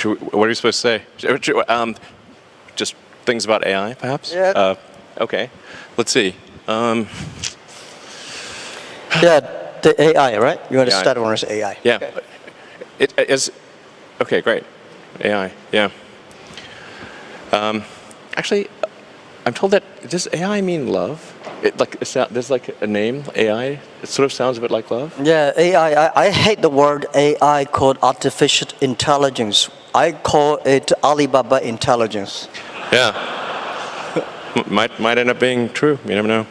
What are you supposed to say? Just things about AI, perhaps? Yeah. Okay. Let's see. Yeah, the AI, right? You want to AI. start on AI? Yeah. Okay. It is. Okay, great. AI. Yeah. Actually, I'm told that does AI mean love? There's like a name, AI. It sort of sounds a bit like love. Yeah, AI. I hate the word AI called artificial intelligence. I call it Alibaba intelligence. Yeah. might end up being true. You never know.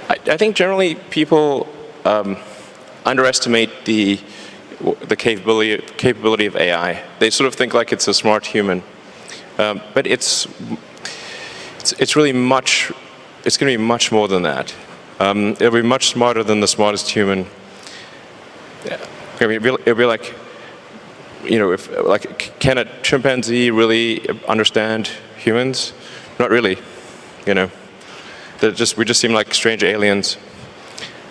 I think generally people underestimate the capability of AI. They sort of think like it's a smart human, but it's really much. It's going to be much more than that. It'll be much smarter than the smartest human. I mean, it'll be like, can a chimpanzee really understand humans? Not really. We just seem like strange aliens.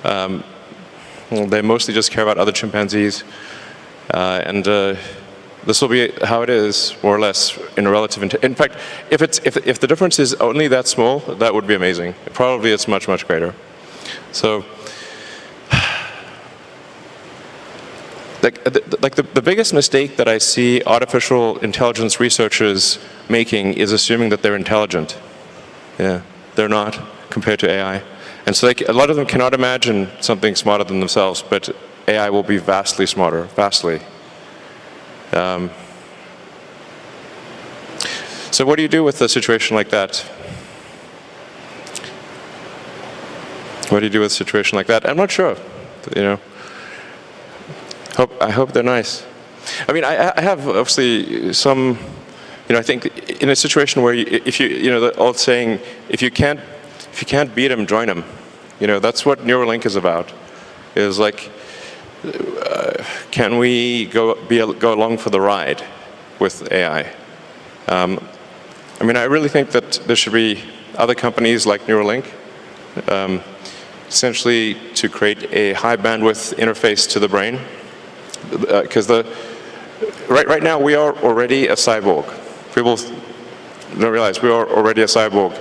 They mostly just care about other chimpanzees, and this will be how it is, more or less, in a relative. In fact, if the difference is only that small, that would be amazing. Probably it's much greater. So, the biggest mistake that I see artificial intelligence researchers making is assuming that they're intelligent. Yeah, they're not compared to AI. And so a lot of them cannot imagine something smarter than themselves, but AI will be vastly smarter, vastly. So what do you do with a situation like that? What do you do with a situation like that? I'm not sure. I hope they're nice. I mean, I have obviously some. I think in a situation where the old saying, if you can't beat them, join them. That's what Neuralink is about. Is like, can we go along for the ride with AI? I mean, I really think that there should be other companies like Neuralink, essentially to create a high bandwidth interface to the brain, because right now we are already a cyborg. People don't realize we are already a cyborg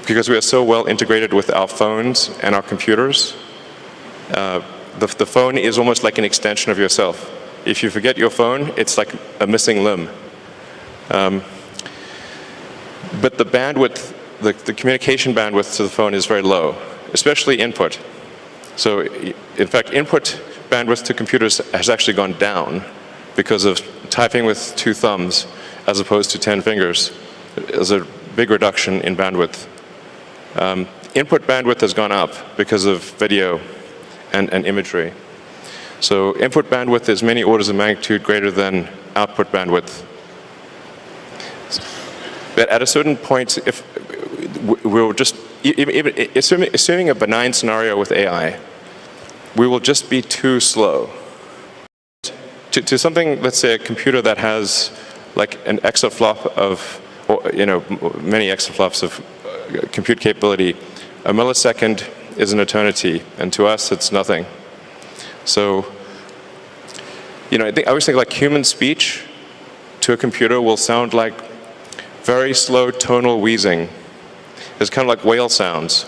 because we are so well integrated with our phones and our computers. The phone is almost like an extension of yourself. If you forget your phone, it's like a missing limb. But the bandwidth, the communication bandwidth to the phone is very low, especially input. So, in fact, input bandwidth to computers has actually gone down because of typing with 2 thumbs as opposed to 10 fingers. There's a big reduction in bandwidth. Input bandwidth has gone up because of video and imagery. So input bandwidth is many orders of magnitude greater than output bandwidth. But at a certain point, if we'll just, assuming a benign scenario with AI, we will just be too slow. To something, let's say a computer that has like an exaflop of, many exaflops of compute capability, a millisecond is an eternity, and to us it's nothing. So, I always think like human speech to a computer will sound like very slow tonal wheezing. It's kind of like whale sounds.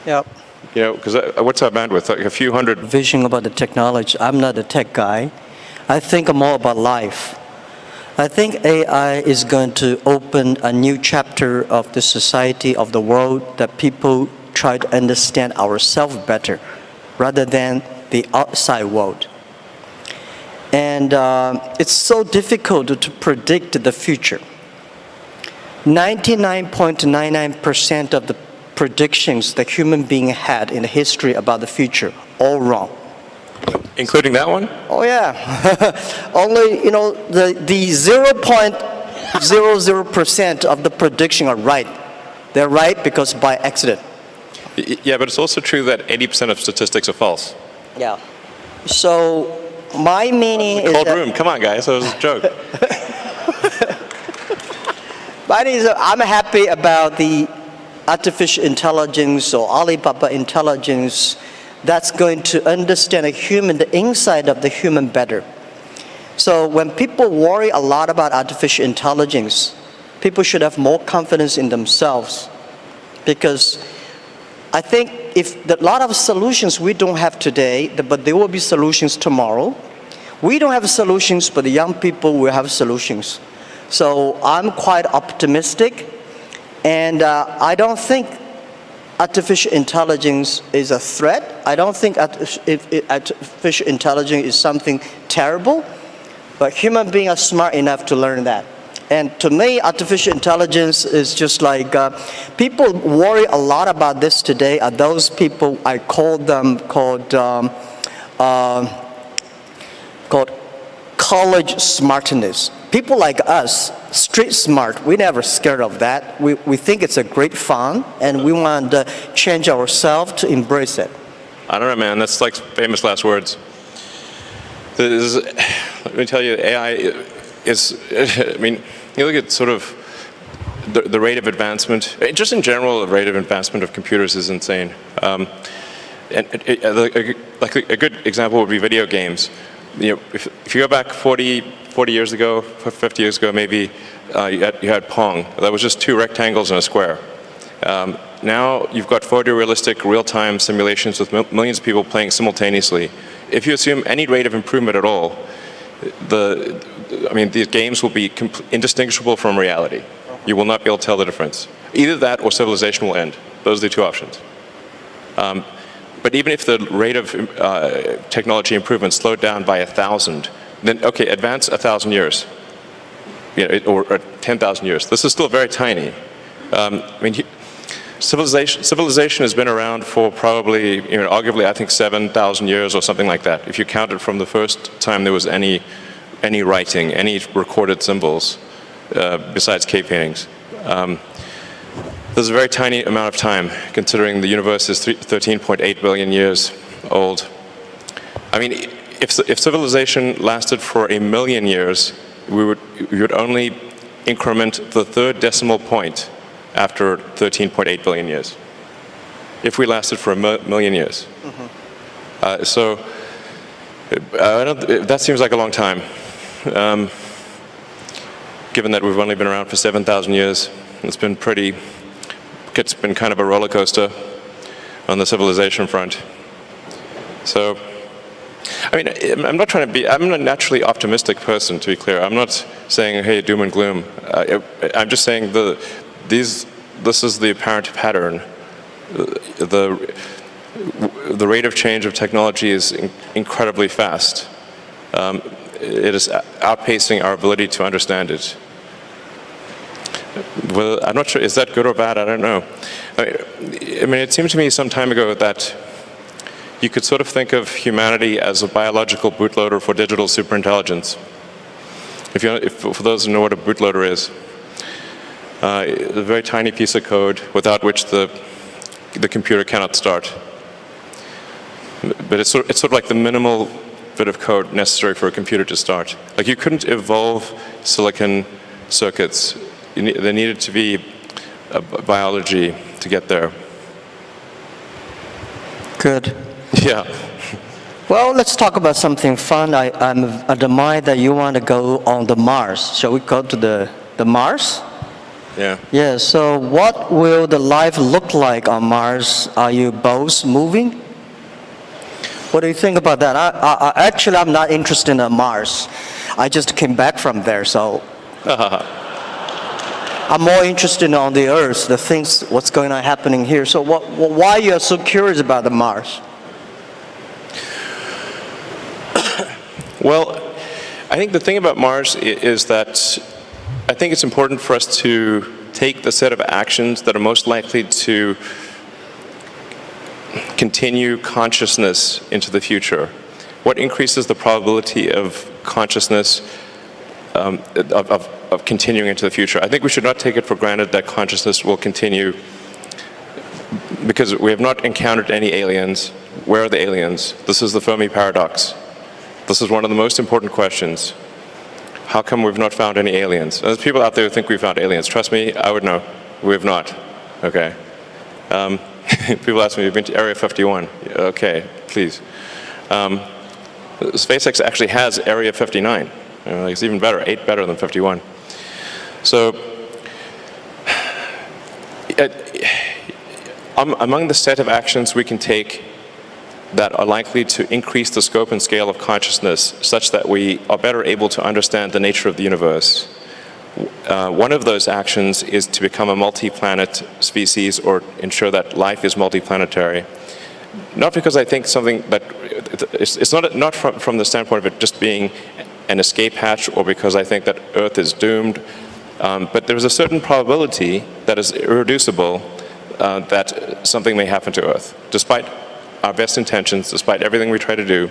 Yep. Because what's our bandwidth? Like a few hundred. Vision about the technology. I'm not a tech guy. I think more about life. I think AI is going to open a new chapter of the society, of the world, that people try to understand ourselves better rather than the outside world. And it's so difficult to predict the future. 99.99% of the predictions that human being had in the history about the future, all wrong. Including that one? Oh yeah. Only, the 0.00% of the prediction are right. They're right because by accident. Yeah, but it's also true that 80% of statistics are false. Yeah. So my meaning is cold room. Come on, guys. That was a joke. Mine is I'm happy about the artificial intelligence or Alibaba intelligence that's going to understand a human, the inside of the human better. So when people worry a lot about artificial intelligence, people should have more confidence in themselves, because I think if a lot of solutions we don't have today, but there will be solutions tomorrow. We don't have solutions, but the young people will have solutions. So I'm quite optimistic, and I don't think artificial intelligence is a threat. I don't think artificial intelligence is something terrible, but human beings are smart enough to learn that. And to me, artificial intelligence is just like, people worry a lot about this today are those people, I call them, called college smartness. People like us, street smart, we never scared of that. We think it's a great fun, and we want to change ourselves to embrace it. I don't know, man. That's like famous last words. Let me tell you, AI is, I mean, you look at sort of the rate of advancement, just in general, the rate of advancement of computers is insane. And like a good example would be video games. You know, if you go back 40 years ago, 50 years ago maybe, you had Pong. That was just two rectangles and a square. Now you've got photorealistic real-time simulations with millions of people playing simultaneously. If you assume any rate of improvement at all, these games will be indistinguishable from reality. You will not be able to tell the difference. Either that or civilization will end. Those are the two options. But even if the rate of technology improvement slowed down by 1,000, then okay, advance 1,000 years, or 10,000 years. This is still very tiny. Civilization has been around for probably, arguably, I think 7,000 years or something like that. If you count it from the first time there was any writing, any recorded symbols, besides cave paintings. There's a very tiny amount of time, considering the universe is 13.8 billion years old. I mean, if civilization lasted for 1 million years, we would only increment the third decimal point after 13.8 billion years, if we lasted for 1 million years. Mm-hmm. That seems like a long time, given that we've only been around for 7,000 years. It's been kind of a roller coaster on the civilization front. So, I mean, I'm a naturally optimistic person, to be clear. I'm not saying, hey, doom and gloom. I'm just saying this is the apparent pattern. The rate of change of technology is incredibly fast. It is outpacing our ability to understand it. Well, I'm not sure, is that good or bad? I don't know. I mean, it seemed to me some time ago that you could sort of think of humanity as a biological bootloader for digital superintelligence. For those who know what a bootloader is, a very tiny piece of code without which the computer cannot start. But it's sort of like the minimal bit of code necessary for a computer to start. Like, you couldn't evolve silicon circuits. There needed to be a biology to get there. Good. Yeah. Well, let's talk about something fun. I admire that you want to go on the Mars. Shall we go to the Mars? Yeah. Yeah, so what will the life look like on Mars? Are you both moving? What do you think about that? Actually, I'm not interested in Mars. I just came back from there, so I'm more interested on the Earth, the things, what's going on happening here. So why are you so curious about the Mars? Well, I think the thing about Mars is that I think it's important for us to take the set of actions that are most likely to continue consciousness into the future. What increases the probability of consciousness of continuing into the future? I think we should not take it for granted that consciousness will continue, because we have not encountered any aliens. Where are the aliens? This is the Fermi paradox. This is one of the most important questions. How come we've not found any aliens? There's people out there who think we've found aliens. Trust me, I would know. We have not. Okay. People ask me, you've been to Area 51. Okay, please. SpaceX actually has Area 59. It's even better, 8 better than 51. So, among the set of actions we can take that are likely to increase the scope and scale of consciousness such that we are better able to understand the nature of the universe, one of those actions is to become a multi-planet species or ensure that life is multiplanetary. Not because I think something that, it's not from the standpoint of it just being an escape hatch or because I think that Earth is doomed, but there's a certain probability that is irreducible that something may happen to Earth. Despite our best intentions, despite everything we try to do,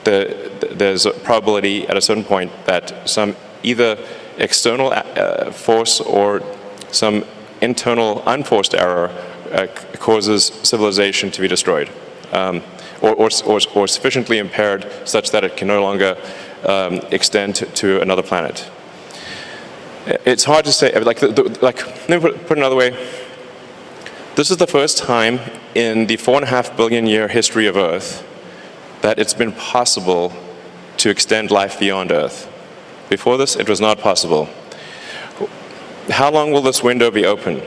there's a probability at a certain point that some either external force or some internal unforced error causes civilization to be destroyed, or sufficiently impaired such that it can no longer extend to another planet. It's hard to say. Like, let me put it another way. This is the first time in the 4.5 billion year history of Earth that it's been possible to extend life beyond Earth. Before this, it was not possible. How long will this window be open?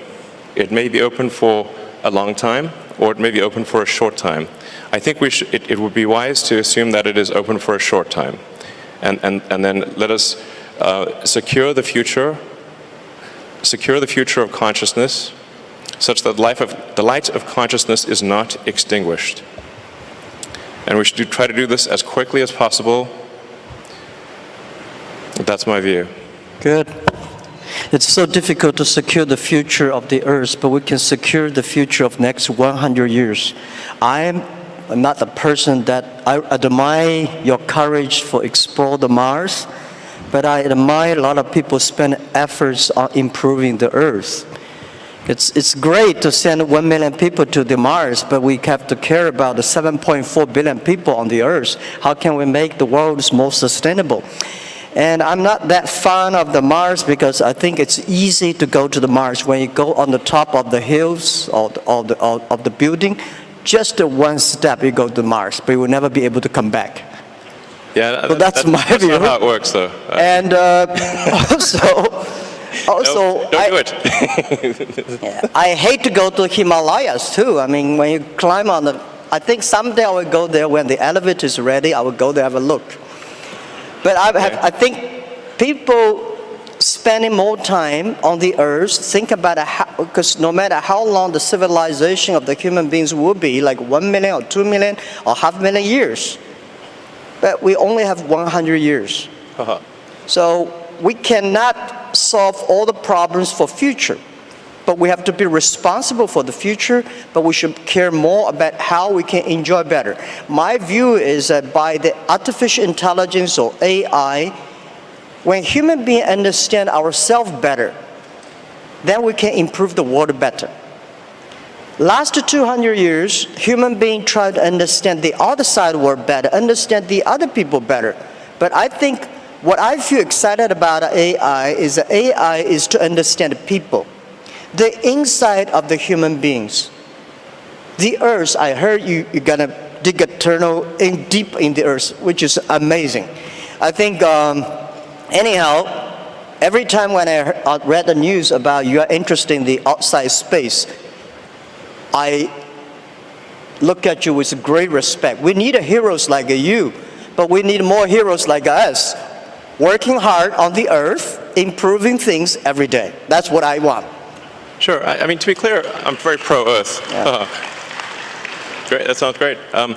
It may be open for a long time, or it may be open for a short time. I think it would be wise to assume that it is open for a short time. And then let us secure the future of consciousness, such that the light of consciousness is not extinguished. And we should try to do this as quickly as possible. That's my view. Good. It's so difficult to secure the future of the Earth, but we can secure the future of next 100 years. I'm not the person that I admire your courage for explore the Mars, but I admire a lot of people spend efforts on improving the Earth. It's great to send 1 million people to the Mars, but we have to care about the 7.4 billion people on the Earth. How can we make the world more sustainable? And I'm not that fond of the Mars because I think it's easy to go to the Mars. When you go on the top of the hills of the building, just one step you go to Mars, but you will never be able to come back. Yeah, so that's my view. That's not how it works, though. And also, don't do it. Yeah, I hate to go to Himalayas too. I mean, when you climb on the, I think someday I will go there when the elevator is ready. I will go there have a look. But I think people spending more time on the Earth, think about because no matter how long the civilization of the human beings will be, like 1 million or 2 million or 500,000 years, but we only have 100 years. So we cannot solve all the problems for future, but we have to be responsible for the future, but we should care more about how we can enjoy better. My view is that by the artificial intelligence or AI, when human beings understand ourselves better, then we can improve the world better. Last 200 years, human beings tried to understand the other side of the world better, understand the other people better. But I think what I feel excited about AI is that AI is to understand people, the inside of the human beings. The Earth, I heard you're gonna dig a tunnel deep in the Earth, which is amazing. I think, anyhow, every time when I read the news about you are interested in the outside space, I look at you with great respect. We need heroes like you, but we need more heroes like us, working hard on the Earth, improving things every day. That's what I want. Sure. I mean, to be clear, I'm very pro-Earth. Yeah. Great. That sounds great. To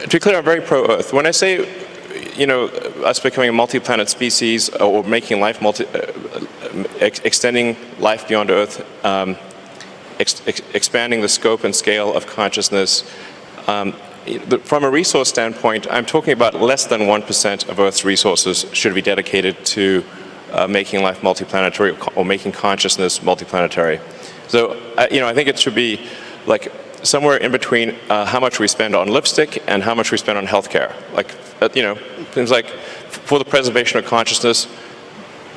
be clear, I'm very pro-Earth. When I say, you know, us becoming a multi-planet species or making life extending life beyond Earth, expanding the scope and scale of consciousness, from a resource standpoint, I'm talking about less than 1% of Earth's resources should be dedicated to making life multiplanetary or making consciousness multiplanetary. So, you know, I think it should be like somewhere in between how much we spend on lipstick and how much we spend on healthcare. Like, you know, things like for the preservation of consciousness,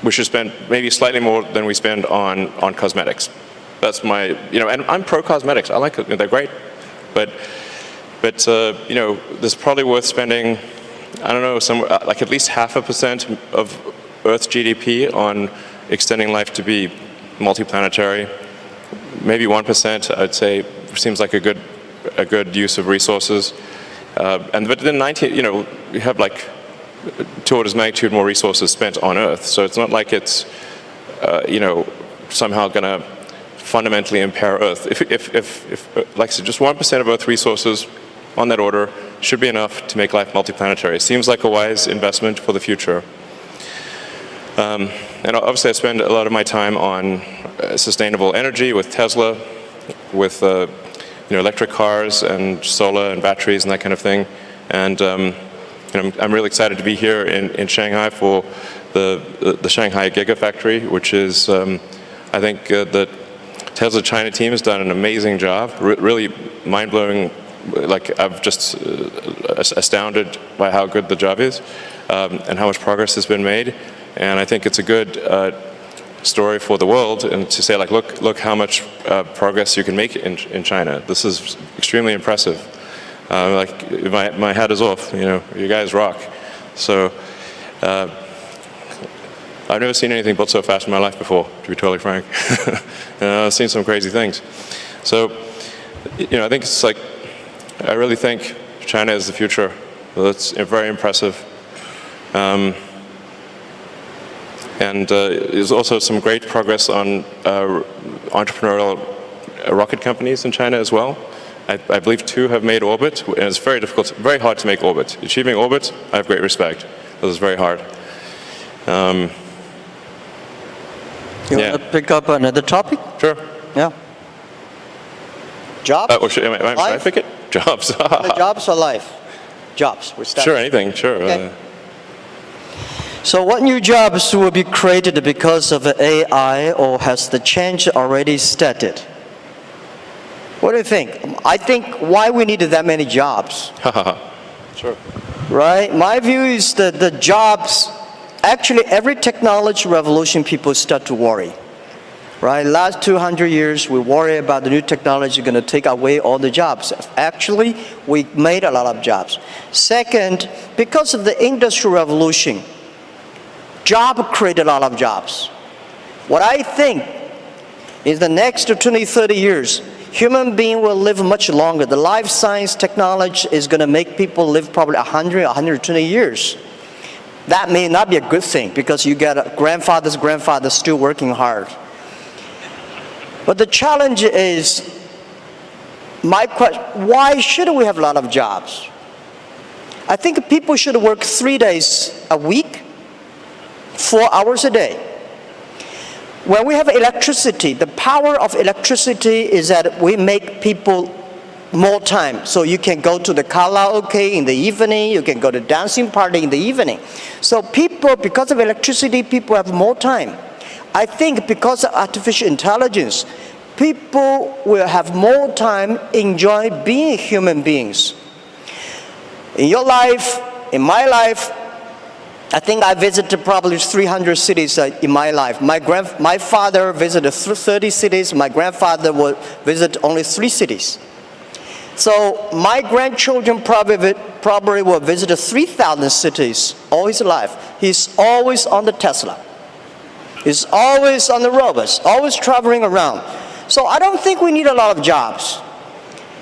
we should spend maybe slightly more than we spend on cosmetics. That's my, you know, and I'm pro-cosmetics. I like it. They're great. But But you know, there's probably worth spending, I don't know, like at least 0.5% of Earth's GDP on extending life to be multiplanetary. Maybe 1%, I'd say, seems like a good use of resources. But then you know, we have like 2 orders of magnitude more resources spent on Earth. So it's not like it's, you know, somehow going to fundamentally impair Earth. If like I said, just 1% of Earth resources on that order should be enough to make life multiplanetary. It seems like a wise investment for the future. And obviously I spend a lot of my time on sustainable energy with Tesla, with you know, electric cars and solar and batteries and that kind of thing. And you know, I'm really excited to be here in Shanghai for the Shanghai Gigafactory, which is, I think the Tesla China team has done an amazing job, really mind-blowing. Like, I've just astounded by how good the job is and how much progress has been made. And I think it's a good story for the world, and to say, like, look how much progress you can make in China. This is extremely impressive. Like, my hat is off. You know, you guys rock. So I've never seen anything built so fast in my life before, to be totally frank. I've seen some crazy things. So, you know, I think it's like, I really think China is the future. That's very impressive. And there's also some great progress on entrepreneurial rocket companies in China as well. I believe 2 have made orbit, and it's very difficult, very hard to make orbit. Achieving orbit, I have great respect. This is very hard. You want to pick up another topic? Sure. Yeah. Jobs? Should I pick it? Jobs. The jobs or life? Jobs. We start. Sure, anything, sure. Okay. So what new jobs will be created because of AI, or has the change already started? What do you think? I think why we need that many jobs. Sure. Right? My view is that the jobs, actually every technology revolution people start to worry. Right? Last 200 years, we worry about the new technology going to take away all the jobs. Actually, we made a lot of jobs. Second, because of the industrial revolution, job created a lot of jobs. What I think is the next 20, 30 years, human being will live much longer. The life science technology is going to make people live probably 100, 120 years. That may not be a good thing, because you get a grandfather's grandfather still working hard. But the challenge is, my question, why should we have a lot of jobs? I think people should work 3 days a week, 4 hours a day. When we have electricity, the power of electricity is that we make people more time. So you can go to the karaoke in the evening, you can go to dancing party in the evening. So people, because of electricity, people have more time. I think because of artificial intelligence, people will have more time enjoy being human beings. In your life, in my life, I think I visited probably 300 cities in my life. My father visited 30 cities. My grandfather would visit only 3 cities. So my grandchildren probably will visit 3,000 cities all his life. He's always on the Tesla. He's always on the robots, always traveling around. So I don't think we need a lot of jobs.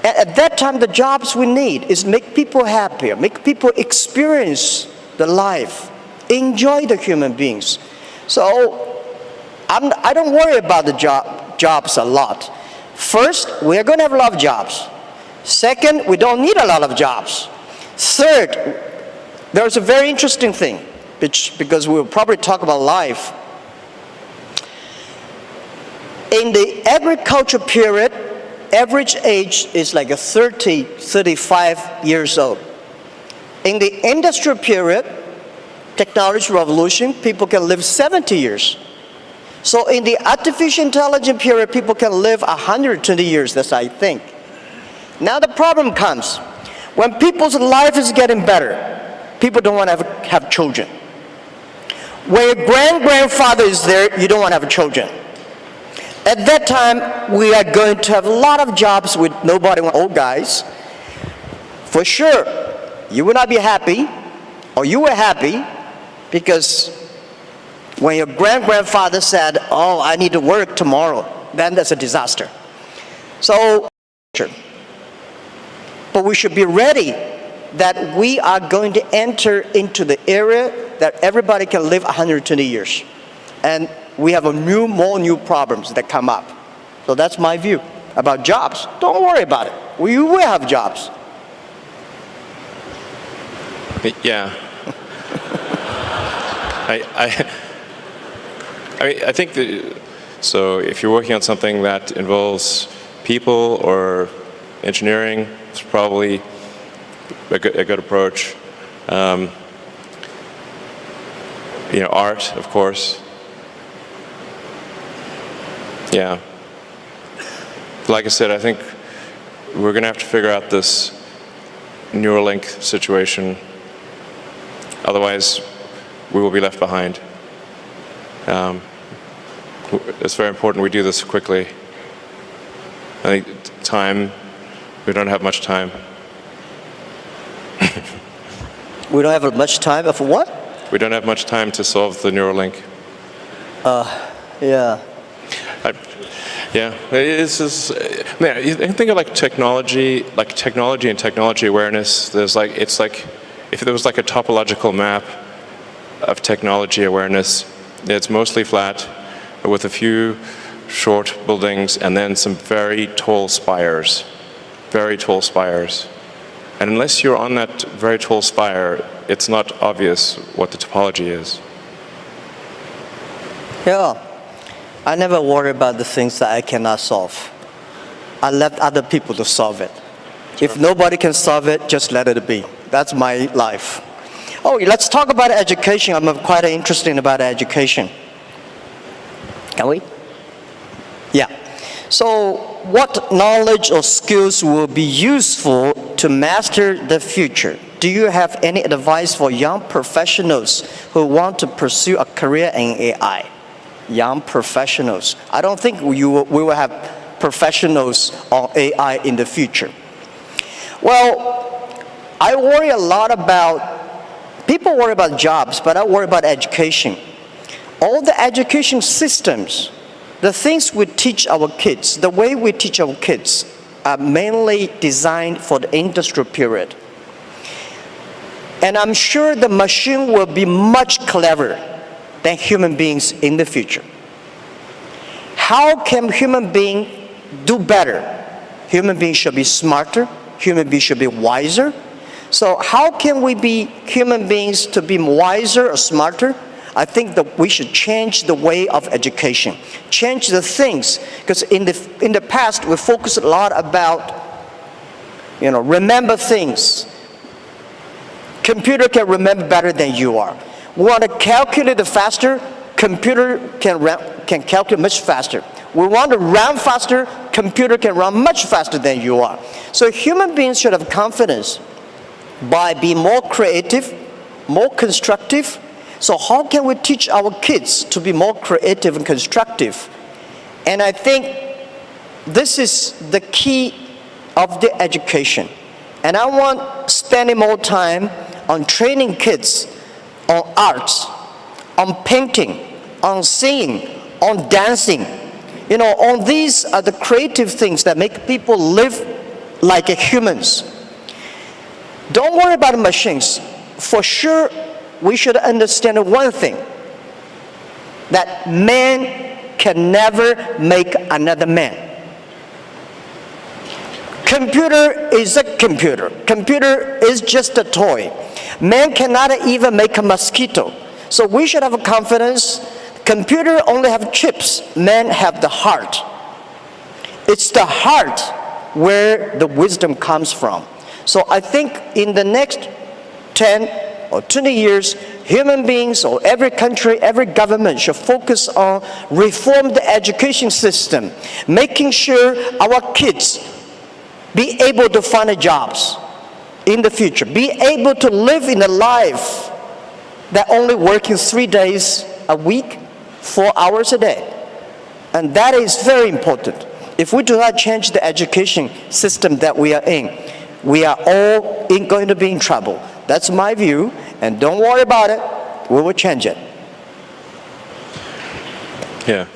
At that time, the jobs we need is make people happier, make people experience the life, enjoy the human beings. So I don't worry about the jobs a lot. First, we are going to have a lot of jobs. Second, we don't need a lot of jobs. Third, there's a very interesting thing, because we'll probably talk about life. In the agriculture period, average age is like 30, 35 years old. In the industrial period, technology revolution, people can live 70 years. So in the artificial intelligence period, people can live 120 years, that's I think. Now the problem comes, when people's life is getting better, people don't want to have children. When your grandfather is there, you don't want to have children. At that time, we are going to have a lot of jobs with nobody, old guys. For sure, you will not be happy, or you were happy, because when your grandfather said, oh, I need to work tomorrow, then that's a disaster. So, but we should be ready that we are going to enter into the area that everybody can live 120 years. And we have more new problems that come up. So that's my view about jobs. Don't worry about it. We will have jobs. Yeah. I think that, so if you're working on something that involves people or engineering, it's probably a good approach. Art, of course. Yeah. Like I said, I think we're going to have to figure out this Neuralink situation. Otherwise, we will be left behind. It's very important we do this quickly. I think we don't have much time. We don't have much time for what? We don't have much time to solve the Neuralink. Yeah. You think of technology and technology awareness. It's like if there was a topological map of technology awareness, it's mostly flat with a few short buildings and then some very tall spires. Very tall spires. And unless you're on that very tall spire, it's not obvious what the topology is. Yeah. I never worry about the things that I cannot solve. I left other people to solve it. Sure. If nobody can solve it, just let it be. That's my life. Oh, let's talk about education. I'm quite interested about education. Can we? Yeah. So what knowledge or skills will be useful to master the future? Do you have any advice for young professionals who want to pursue a career in AI? Young professionals. I don't think we will have professionals on AI in the future. Well, I worry a lot about, people worry about jobs, but I worry about education. All the education systems, the things we teach our kids, the way we teach our kids are mainly designed for the industrial period. And I'm sure the machine will be much cleverer than human beings in the future. How can human beings do better? Human beings should be smarter. Human beings should be wiser. So how can we be human beings to be wiser or smarter? I think that we should change the way of education, change the things, because in the past we focused a lot about, remember things. Computer can remember better than you are. We want to calculate faster, computer can calculate much faster. We want to run faster, computer can run much faster than you are. So human beings should have confidence by being more creative, more constructive. So how can we teach our kids to be more creative and constructive? And I think this is the key of the education. And I want spending more time on training kids on arts, on painting, on singing, on dancing. On these are the creative things that make people live like humans. Don't worry about machines. For sure, we should understand one thing, that man can never make another man. Computer is a computer. Computer is just a toy. Man cannot even make a mosquito. So we should have confidence. Computer only have chips. Man have the heart. It's the heart where the wisdom comes from. So I think in the next 10 or 20 years, human beings or every country, every government should focus on reform the education system, making sure our kids be able to find jobs in the future, be able to live in a life that only working 3 days a week, 4 hours a day. And that is very important. If we do not change the education system that we are in, we are all going to be in trouble. That's my view, and don't worry about it. We will change it. Yeah,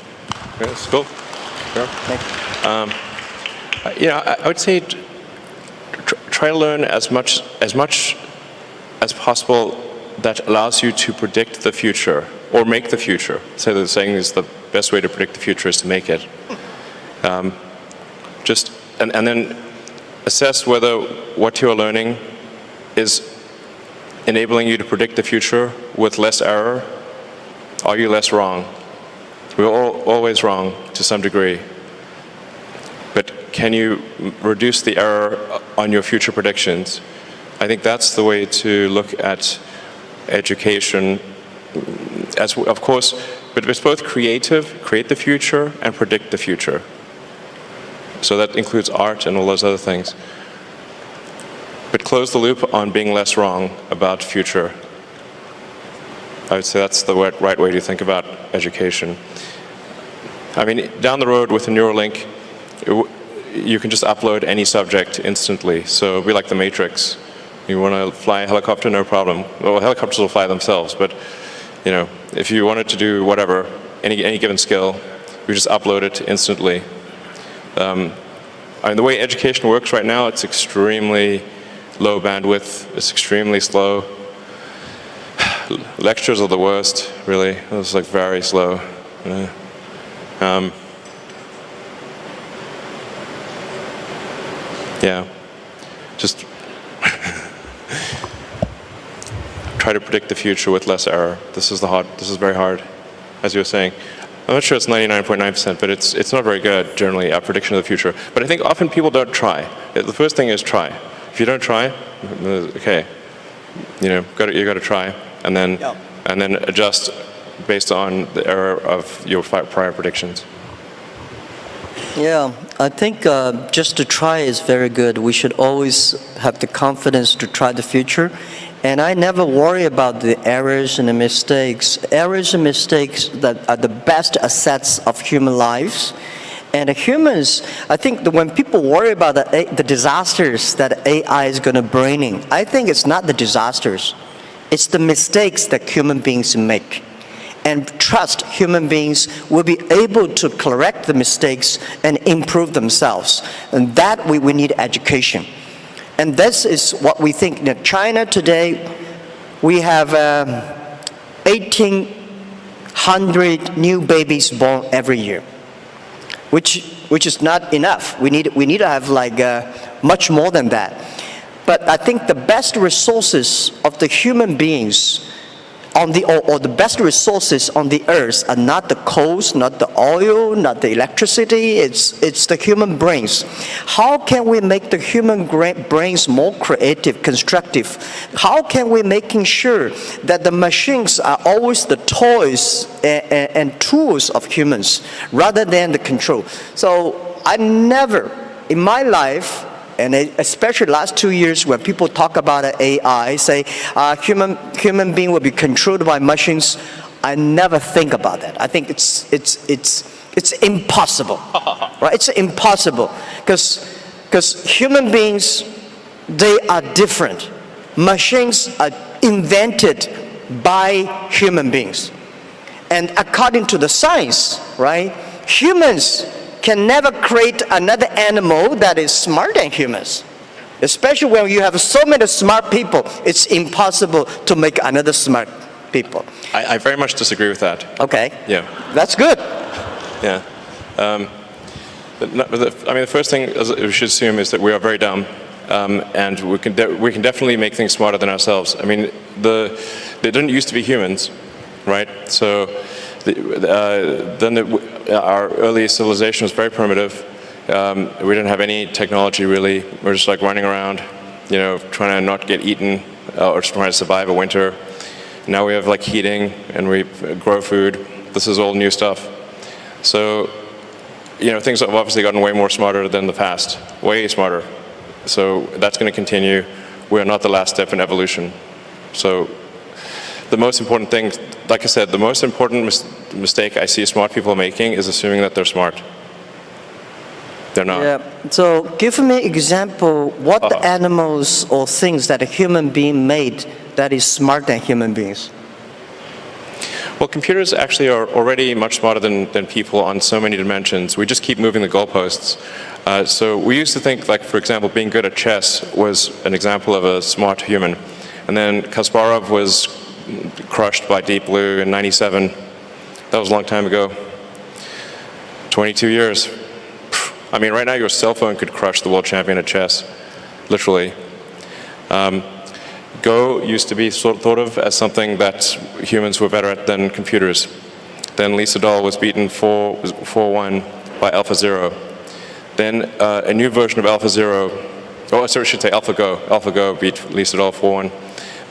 that's cool. Yeah. Thank you. I would say try to learn as much as possible that allows you to predict the future or make the future. So they're saying is the best way to predict the future is to make it. And then assess whether what you're learning is enabling you to predict the future with less error. Are you less wrong? We're always wrong to some degree. But can you reduce the error on your future predictions? I think that's the way to look at education. As of course, but it's both creative, create the future, and predict the future. So that includes art and all those other things. But close the loop on being less wrong about future. I would say that's the right way to think about education. I mean, down the road with a Neuralink, you can just upload any subject instantly. So it'll be like the Matrix. You want to fly a helicopter, no problem. Well, helicopters will fly themselves, but if you wanted to do whatever, any given skill, you just upload it instantly. I mean, the way education works right now, it's extremely low bandwidth. It's extremely slow. Lectures are the worst, really. It's like very slow. Yeah, just try to predict the future with less error. This is very hard, as you were saying. I'm not sure it's 99.9%, but it's not very good, generally, at prediction of the future. But I think often people don't try. The first thing is try. If you don't try, okay, you got to try, and then adjust based on the error of your prior predictions. Yeah, I think just to try is very good. We should always have the confidence to try the future. And I never worry about the errors and the mistakes. Errors and mistakes that are the best assets of human lives. And humans, I think that when people worry about the disasters that AI is going to bring in, I think it's not the disasters. It's the mistakes that human beings make. And trust human beings will be able to correct the mistakes and improve themselves. And that we need education. And this is what we think. In China today, we have 1,800 new babies born every year, which is not enough. We need to have like much more than that. But I think the best resources of the human beings or the best resources on the earth are not the coals, not the oil, not the electricity, it's the human brains. How can we make the human brains more creative, constructive? How can we making sure that the machines are always the toys and tools of humans rather than the control? So I never, in my life, and especially last 2 years when people talk about AI, say human being will be controlled by machines, I never think about that. I think it's impossible, right? It's impossible because human beings, they are different. Machines are invented by human beings, and according to the science, right? Humans can never create another animal that is smarter than humans. Especially when you have so many smart people, it's impossible to make another smart people. I very much disagree with that. Okay. Yeah. That's good. Yeah. I mean, the first thing we should assume is that we are very dumb, and we can definitely make things smarter than ourselves. I mean, they didn't used to be humans, right? So our early civilization was very primitive. We didn't have any technology really. We're just like running around, trying to not get eaten or just trying to survive a winter. Now we have like heating and we grow food. This is all new stuff. So, things have obviously gotten way more smarter than the past, way smarter. So that's going to continue. We are not the last step in evolution. So the most important thing, like I said, the most important mistake I see smart people making is assuming that they're smart. They're not. Yeah. So give me example, what the animals or things that a human being made that is smarter than human beings? Well, computers actually are already much smarter than people on so many dimensions. We just keep moving the goalposts. So we used to think, like, for example, being good at chess was an example of a smart human. And then Kasparov was crushed by Deep Blue in '97. That was a long time ago. 22 years. I mean, right now your cell phone could crush the world champion at chess, literally. Go used to be thought of as something that humans were better at than computers. Then Lee Sedol was beaten 4-1 by AlphaZero. Then a new version of AlphaZero, oh, sorry, I should say AlphaGo. AlphaGo beat Lee Sedol 4-1.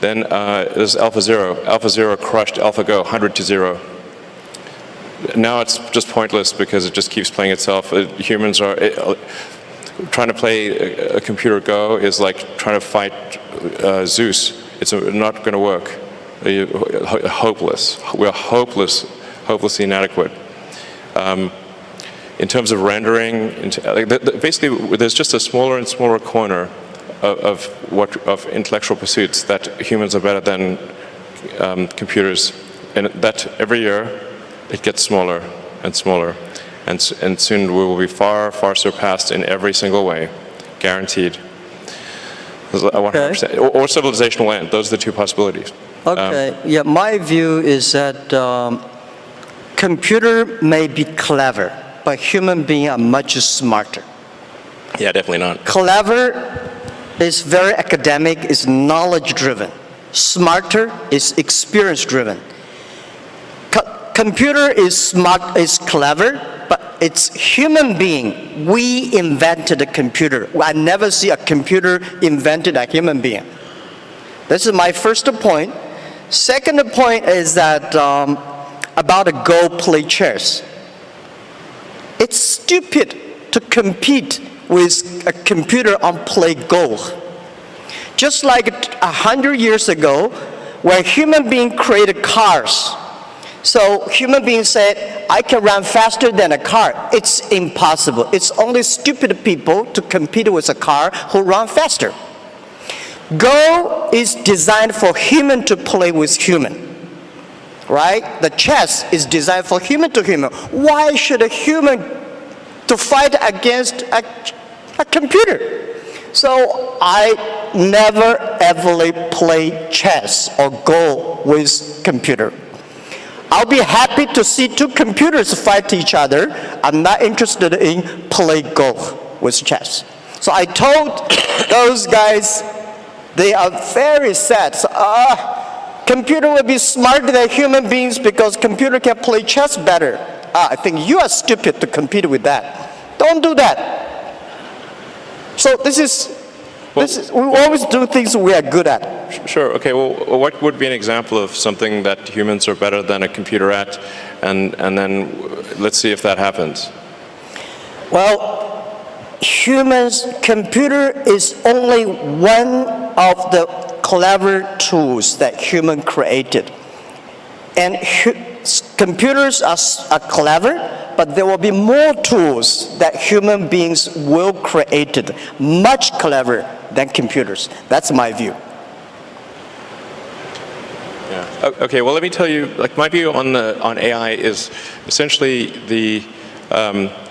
Then there's AlphaZero. AlphaZero crushed AlphaGo 100-0. Now it's just pointless because it just keeps playing itself. Humans are trying to play a computer Go is like trying to fight Zeus. It's not going to work. Hopeless. We're hopelessly inadequate. In terms of rendering, basically, there's just a smaller and smaller corner of intellectual pursuits that humans are better than computers, and that every year it gets smaller and smaller, and soon we will be far, far surpassed in every single way, guaranteed. 100%. Or civilizational end. Those are the two possibilities. Okay. Yeah, my view is that computer may be clever, but human beings are much smarter. Yeah, definitely not. Clever is very academic, is knowledge-driven. Smarter is experience-driven. Computer is smart, is clever, but it's human being. We invented a computer. I never see a computer invented a human being. This is my first point. Second point is that about a Go play chess. It's stupid to compete with a computer on play Go. Just like 100 years ago, when human beings created cars, so human beings said, I can run faster than a car. It's impossible. It's only stupid people to compete with a car who run faster. Go is designed for human to play with human, right? The chess is designed for human to human. Why should a human to fight against a computer? So I never ever play chess or Go with computer. I'll be happy to see two computers fight each other. I'm not interested in play Go with chess. So I told those guys, they are very sad. So, computer will be smarter than human beings because computer can play chess better. I think you are stupid to compete with that. Don't do that. So this is we always do things we are good at. Sure. Okay. Well, what would be an example of something that humans are better than a computer at, and then let's see if that happens. Well, computer is only one of the clever tools that human created, and computers are clever. But there will be more tools that human beings will create, much clever than computers. That's my view. Yeah. Okay. Well, let me tell you. Like my view on AI is essentially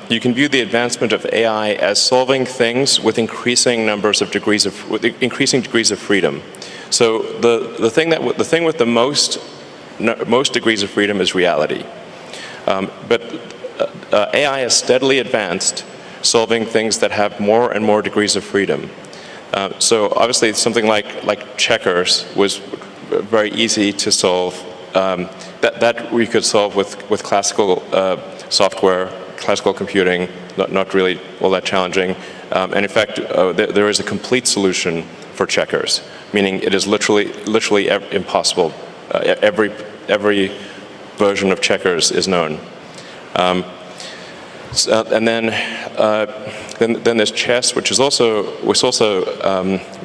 you can view the advancement of AI as solving things with increasing degrees of freedom. So the thing with the most degrees of freedom is reality. But AI has steadily advanced, solving things that have more and more degrees of freedom. So obviously something like checkers was very easy to solve. That we could solve with classical software, classical computing, not really all that challenging. And in fact, there is a complete solution for checkers, meaning it is literally impossible. Every version of checkers is known. And then there's chess, which also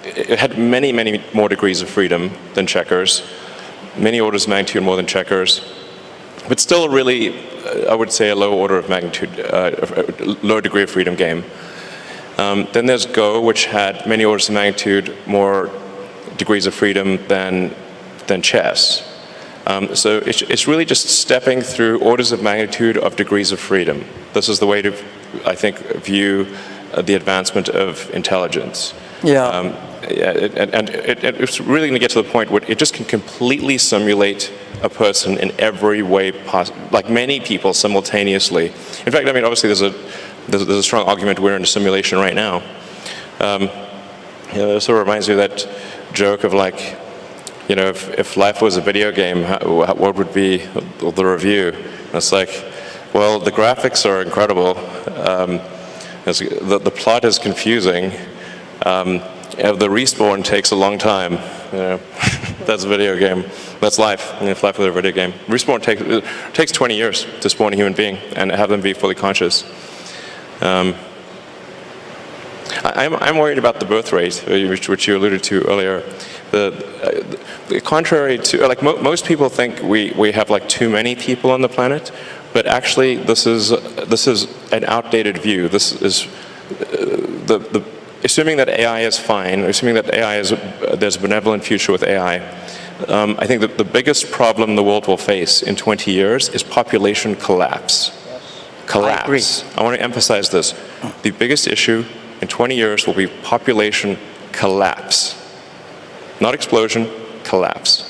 it had many more degrees of freedom than checkers, many orders of magnitude more than checkers, but still really I would say, a low order of magnitude, low degree of freedom game. Then there's Go, which had many orders of magnitude more degrees of freedom than chess. So it's really just stepping through orders of magnitude of degrees of freedom. This is the way to, I think, view the advancement of intelligence. Yeah. It's really going to get to the point where it just can completely simulate a person in every way possible, like many people simultaneously. In fact, I mean, obviously there's a strong argument we're in a simulation right now. It sort of reminds me of that joke of like, if life was a video game, what would be the review? And it's like, well, the graphics are incredible. The plot is confusing. The respawn takes a long time. That's a video game. That's life. If life was a video game, respawn takes 20 years to spawn a human being and have them be fully conscious. I'm worried about the birth rate, which you alluded to earlier. Contrary to, like, most people think we have like too many people on the planet, but actually this is an outdated view. This is assuming that AI is fine, assuming that there's a benevolent future with AI. I think that the biggest problem the world will face in 20 years is population collapse. Yes. Collapse. I agree. I want to emphasize this. The biggest issue in 20 years will be population collapse. Not explosion, collapse.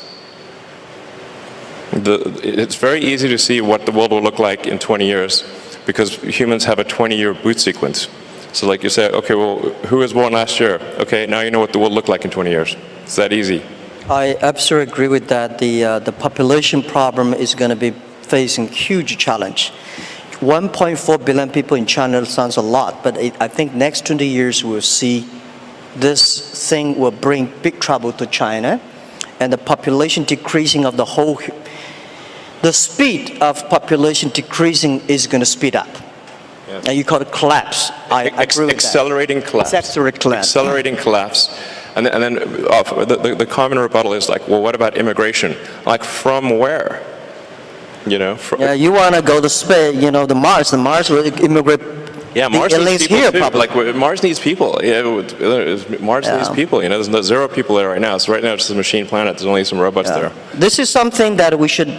It's very easy to see what the world will look like in 20 years because humans have a 20-year boot sequence. So like you say, okay, well, who was born last year? Okay, now you know what the world looked like in 20 years. It's that easy. I absolutely agree with that. The population problem is going to be facing huge challenge. 1.4 billion people in China sounds a lot, but I think next 20 years we'll see this thing will bring big trouble to China, and the population decreasing of the speed of population decreasing is going to speed up. Yes. And you call it collapse. I agree with accelerating that. collapse. Accelerating collapse. Accelerating collapse. And then the common rebuttal is like, well, what about immigration? Like, from where? Yeah, you want to go to space, the Mars. The Mars will immigrate. Yeah, Mars needs people here, too. probably. Like, Mars needs people. Mars needs people. There's no zero people there right now. So right now it's just a machine planet. There's only some robots there. This is something that we should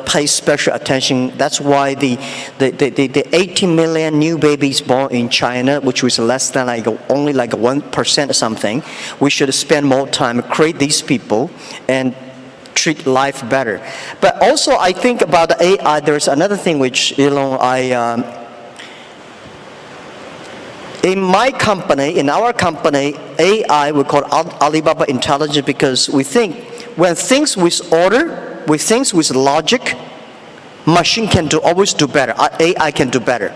pay special attention. That's why the 18 million new babies born in China, which was less than only 1% or something, we should spend more time create these people and treat life better. But also, I think about the AI. There's another thing which in my company, in our company, AI we call Alibaba intelligence because we think when things with order, with things with logic, machine can always do better. AI can do better.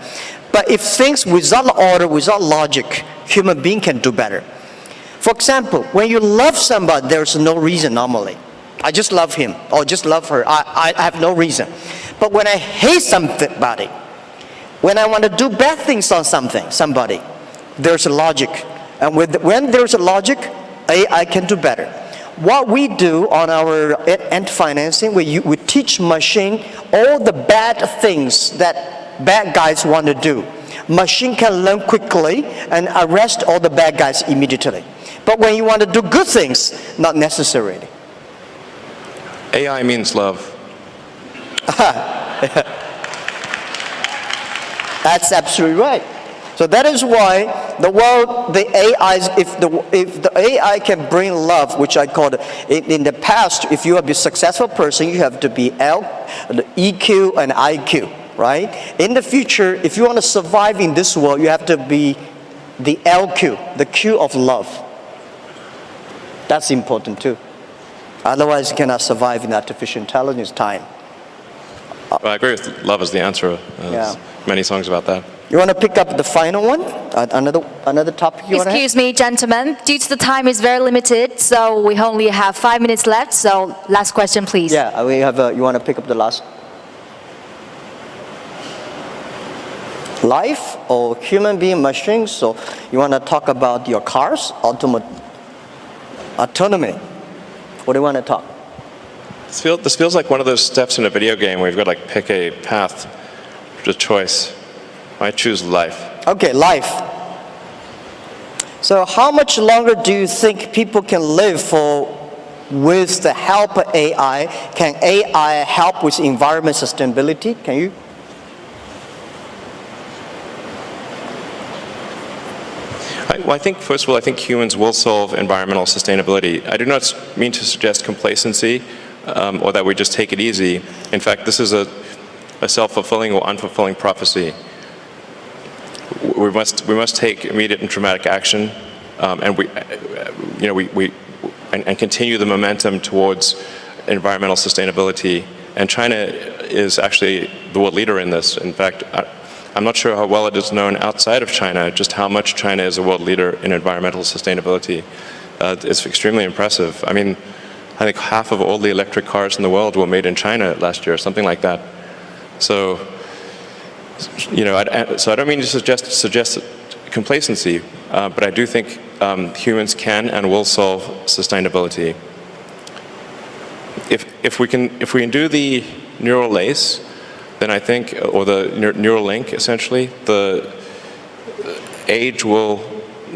But if things without order, without logic, human being can do better. For example, when you love somebody, there's no reason normally. I just love him or just love her. I have no reason. But when I hate somebody, when I want to do bad things on somebody, there's a logic. And when there's a logic, AI can do better. What we do on our end financing, we teach machine all the bad things that bad guys want to do. Machine can learn quickly and arrest all the bad guys immediately. But when you want to do good things, not necessarily. AI means love. That's absolutely right. So that is why the AIs, if the AI can bring love, which I call it, in the past, if you are a successful person, you have to be EQ and IQ, right? In the future, if you want to survive in this world, you have to be the LQ, the Q of love. That's important too. Otherwise, you cannot survive in artificial intelligence time. Well, I agree with love is the answer. There's many songs about that. You want to pick up the final one? Another topic you want to have? Excuse me, gentlemen. Due to the time is very limited, so we only have 5 minutes left. So last question, please. Yeah, we have. You want to pick up the last? Life or human being machines? So you want to talk about your cars, autonomy? What do you want to talk? This feels like one of those steps in a video game where you've got to like pick a path. a choice. I choose life. Okay, life. So how much longer do you think people can live for with the help of AI? Can AI help with environment sustainability? Can you? Well, I think, first of all, I think humans will solve environmental sustainability. I do not mean to suggest complacency or that we just take it easy. In fact, this is a self-fulfilling or unfulfilling prophecy. We must take immediate and dramatic action, and continue the momentum towards environmental sustainability. And China is actually the world leader in this. In fact, I'm not sure how well it is known outside of China, just how much China is a world leader in environmental sustainability. It's extremely impressive. I mean, I think half of all the electric cars in the world were made in China last year, something like that. So, so I don't mean to suggest complacency, but I do think humans can and will solve sustainability. If we can do the neural lace, then I think, or the neural link, essentially, the age will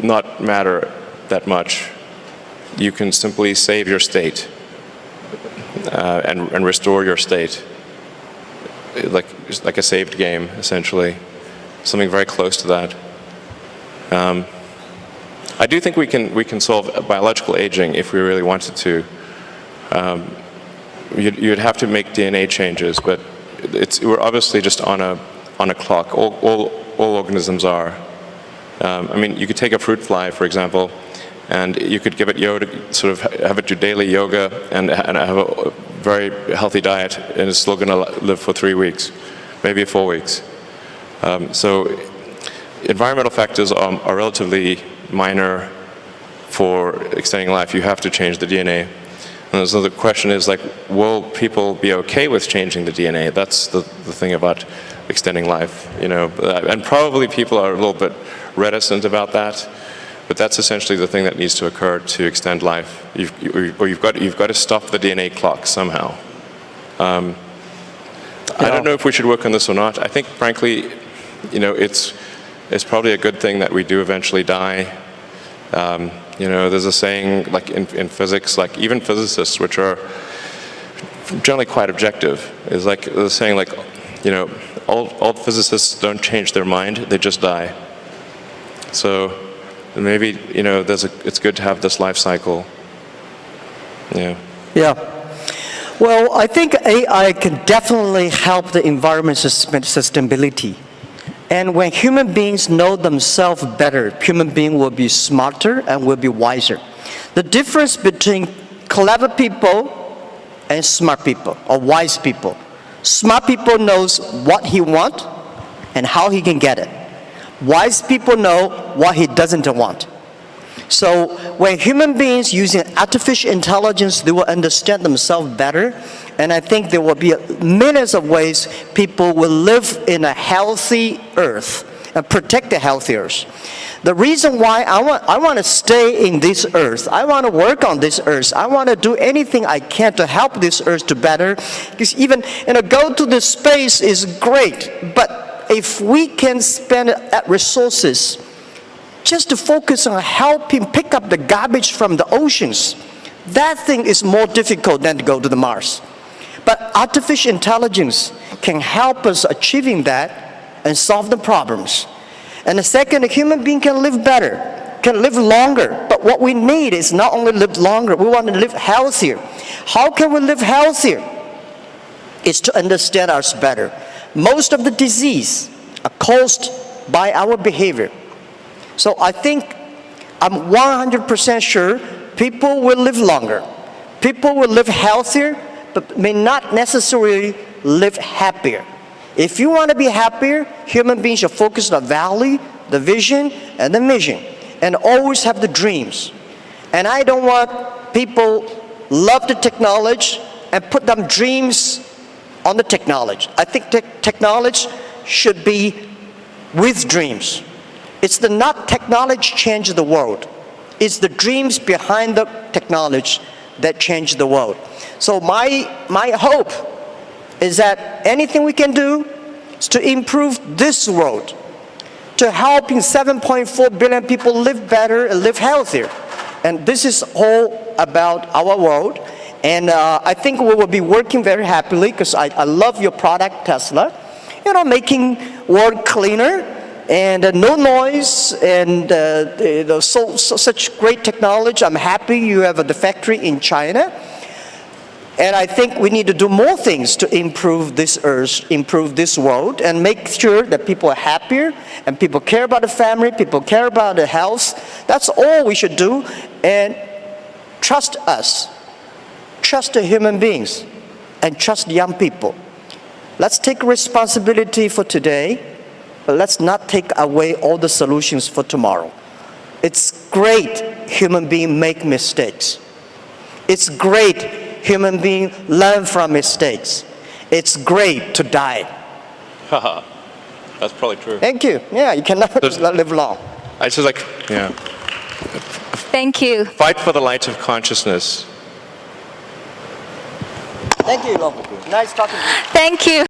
not matter that much. You can simply save your state and restore your state, like a saved game, essentially, something very close to that. I do think we can solve biological aging if we really wanted to. You'd have to make DNA changes, but we're obviously just on a clock. All organisms are. I mean, you could take a fruit fly, for example, and you could give it yoga, sort of have it do daily yoga and have a very healthy diet, and it's still going to live for 3 weeks, maybe 4 weeks. So environmental factors are relatively minor for extending life. You have to change the DNA. And so the question is, like, will people be okay with changing the DNA? That's the thing about extending life, and probably people are a little bit reticent about that, but that's essentially the thing that needs to occur to extend life. You've got to stop the DNA clock somehow. I don't know if we should work on this or not. I think, frankly, it's probably a good thing that we do eventually die. There's a saying, like in physics, like even physicists, which are generally quite objective, is like the saying, like, all physicists don't change their mind; they just die. So maybe it's good to have this life cycle. Yeah. Yeah. Well, I think AI can definitely help the environment sustainability. And when human beings know themselves better, human beings will be smarter and will be wiser. The difference between clever people and smart people, or wise people. Smart people knows what he wants and how he can get it. Wise people know what he doesn't want. So when human beings using artificial intelligence, they will understand themselves better. And I think there will be millions of ways people will live in a healthy earth and protect the healthy earth. The reason why I want to stay in this earth, I want to work on this earth, I want to do anything I can to help this earth to better. Because even go to the space is great, but if we can spend resources just to focus on helping pick up the garbage from the oceans, that thing is more difficult than to go to the Mars. But artificial intelligence can help us achieving that and solve the problems. And the second, a human being can live better, can live longer. But what we need is not only live longer, we want to live healthier. How can we live healthier? It's to understand us better. Most of the disease are caused by our behavior. So I think I'm 100% sure people will live longer. People will live healthier, but may not necessarily live happier. If you want to be happier, human beings should focus on the value, the vision, and the mission, and always have the dreams. And I don't want people love the technology and put them dreams on the technology. I think technology should be with dreams. It's not technology change the world. It's the dreams behind the technology that change the world. So my hope is that anything we can do, to improve this world, to helping 7.4 billion people live better and live healthier. And this is all about our world. And I think we will be working very happily because I love your product, Tesla. You know, making world cleaner and no noise and such great technology. I'm happy you have the factory in China. And I think we need to do more things to improve this earth, improve this world, and make sure that people are happier and people care about the family, people care about the health. That's all we should do. And trust us. Trust the human beings and trust young people. Let's take responsibility for today, but let's not take away all the solutions for tomorrow. It's great human beings make mistakes. It's great human beings learn from mistakes. It's great to die. That's probably true. Thank you. Yeah, you cannot live long. I just like, yeah. Thank you. Fight for the light of consciousness. Thank you, Elon. Nice talking to you. Thank you.